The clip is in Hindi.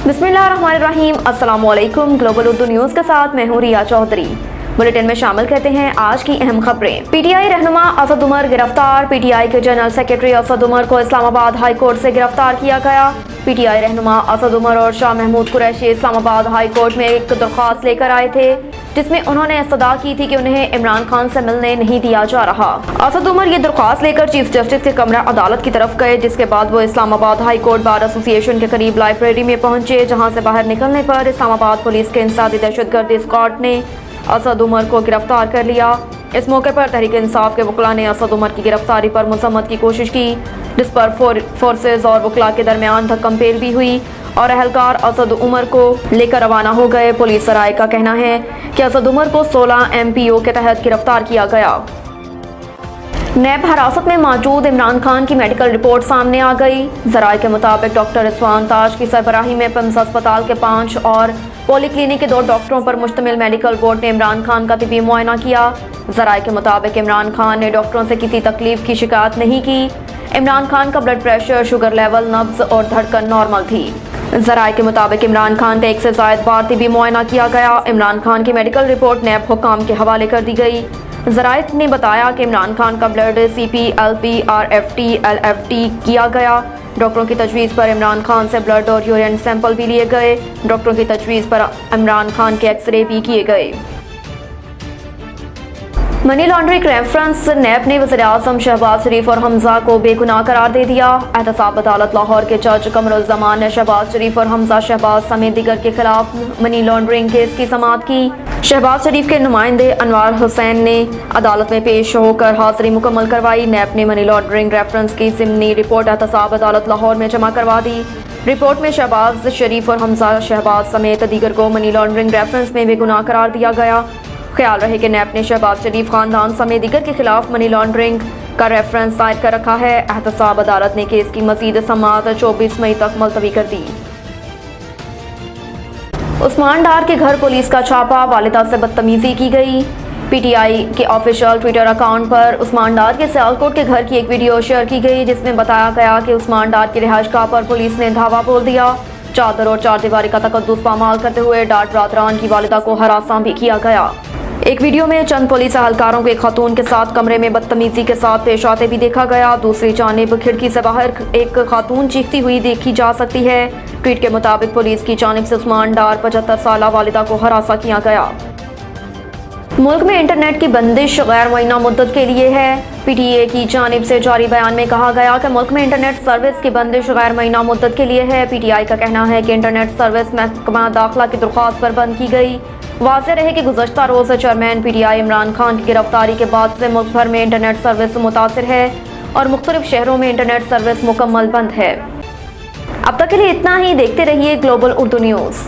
बिस्मिल्लाहिर्रहमानिर्रहीम। अस्सलामुअलैकुम। ग्लोबल उर्दू न्यूज़ के साथ मैं हूँ रिया चौधरी। बुलेटिन में शामिल करते हैं आज की अहम खबरें। पीटीआई रहनुमा असद उमर गिरफ्तार। पीटीआई के जनरल सेक्रेटरी असद उमर को इस्लामाबाद हाई कोर्ट से गिरफ्तार किया गया। पीटीआई रहनुमा असद उमर और शाह महमूद कुरैशी इस्लामाबाद हाई कोर्ट में एक दरख्वास्त लेकर आए थे, जिसमें उन्होंने इस्तदा की थी कि उन्हें इमरान खान से मिलने नहीं दिया जा रहा। असद उमर ये दरख्वास्त लेकर चीफ जस्टिस के कमरा अदालत की तरफ गए, जिसके बाद वो Islamabad high court bar association के करीब लाइब्रेरी में पहुंचे, जहां से बाहर निकलने पर इस्लामाबाद पुलिस के इंसदादी दहशतगर्द स्क्वाड ने असद उमर को गिरफ्तार कर लिया। इस मौके पर तहरीक इंसाफ के वकला ने असद उमर की गिरफ्तारी पर मजम्मत की कोशिश की, जिस पर फोर्सेज और वकला के दरमियान धक्कम पेल हुई और अहलकार असद उमर को लेकर रवाना हो गए। पुलिस सराय का कहना है कि असद उमर को 16 MPO के तहत गिरफ्तार किया गया। नैब हिरासत में मौजूद इमरान खान की मेडिकल रिपोर्ट सामने आ गई। जराये के मुताबिक डॉक्टर रिजवान ताज की सरबराही में पिम्स अस्पताल के 5 और पॉली क्लिनिक के 2 डॉक्टरों पर मुश्तमिल मेडिकल बोर्ड ने इमरान खान का तिबी मुआयना किया। जराये के मुताबिक इमरान खान ने डॉक्टरों से किसी तकलीफ की शिकायत नहीं की। इमरान खान का ब्लड प्रेशर, शुगर लेवल, नब्ज और धड़कन नॉर्मल थी। जराये के मुताबिक इमरान खान का 1 से ज़ायद बार तिबी मुआयना किया गया। इमरान खान की मेडिकल रिपोर्ट नैब हुक्काम के हवाले कर दी गई। जराये ने बताया कि इमरान खान का blood CP, LP, RFT, LFT किया गया। डॉक्टरों की तजवीज़ पर इमरान खान से ब्लड और यूरिन सैंपल भी लिए गए। डॉक्टरों की तजवीज़ पर इमरान खान के एक्सरे भी किए गए। मनी लॉन्ड्रिंग रेफरेंस नैब ने वज़ीर-ए-आज़म शहबाज शरीफ और हमजा को बेगुनाह करार दे दिया। एहतसाब अदालत लाहौर के जज कमरुज़्ज़मान ने शहबाज शरीफ और हमजा शहबाज समेत दीगर के खिलाफ मनी लॉन्ड्रिंग केस की समाअत की। शहबाज शरीफ के नुमाइंदे अनवार हुसैन ने अदालत में पेश होकर हाज़िरी मुकम्मल करवाई। नैब ने मनी लॉन्ड्रिंग रेफरेंस की ज़िमनी रिपोर्ट एहतसाब अदालत लाहौर में जमा करवा दी। रिपोर्ट में शहबाज शरीफ और हमजा शहबाज समेत दीगर को मनी लॉन्ड्रिंग रेफरेंस में बेगुनाह करार दिया गया। ख्याल रहे कि नैब ने शहबाज शरीफ खानदान समेत दीगर के खिलाफ मनी लॉन्ड्रिंग का रेफरेंस दायर कर रखा है। एहतसाब अदालत ने केस की मजीद समाअत 24 मई तक मुलतवी कर दी। उस्मान डार के घर पुलिस का छापा, वालिदा से बदतमीजी की गई। पीटीआई के ऑफिशियल ट्विटर अकाउंट पर उस्मान डार के सियालकोट के घर की एक वीडियो शेयर की गई, जिसमें बताया गया कि उस्मान डार की रिहाइशगाह पर पुलिस ने धावा बोल दिया। चादर और चारदीवारी का तकद्दुस पामाल करते हुए डार बरादरान की वालिदा को हरासा भी किया गया। एक वीडियो में चंद पुलिस एहलकारों को एक खातून के साथ कमरे में बदतमीजी के साथ पेश आते भी देखा गया। दूसरी जानिब खिड़की से बाहर एक खातून चीखती हुई देखी जा सकती है। ट्वीट के मुताबिक पुलिस की जानिब से उस्मान डार 75 साला वालिदा को हरासा किया गया। मुल्क में इंटरनेट की बंदिश गैर मुअय्यना मुद्दत के लिए है। PTA की जानिब से जारी बयान में कहा गया कि मुल्क में इंटरनेट सर्विस की बंदिश गैर मुअय्यना मुद्दत के लिए है। PTI का कहना है कि इंटरनेट सर्विस महकमा दाखिला की दरख्वास्त पर बंद की गई। वाज़ेह रहे कि गुज़श्ता रोज़ चेयरमैन PTI इमरान खान की गिरफ्तारी के बाद से मुल्क भर में इंटरनेट सर्विस मुतासिर है और मुख्तलिफ शहरों में इंटरनेट सर्विस मुकम्मल बंद है। अब तक के लिए इतना ही। देखते रहिए ग्लोबल उर्दू न्यूज़।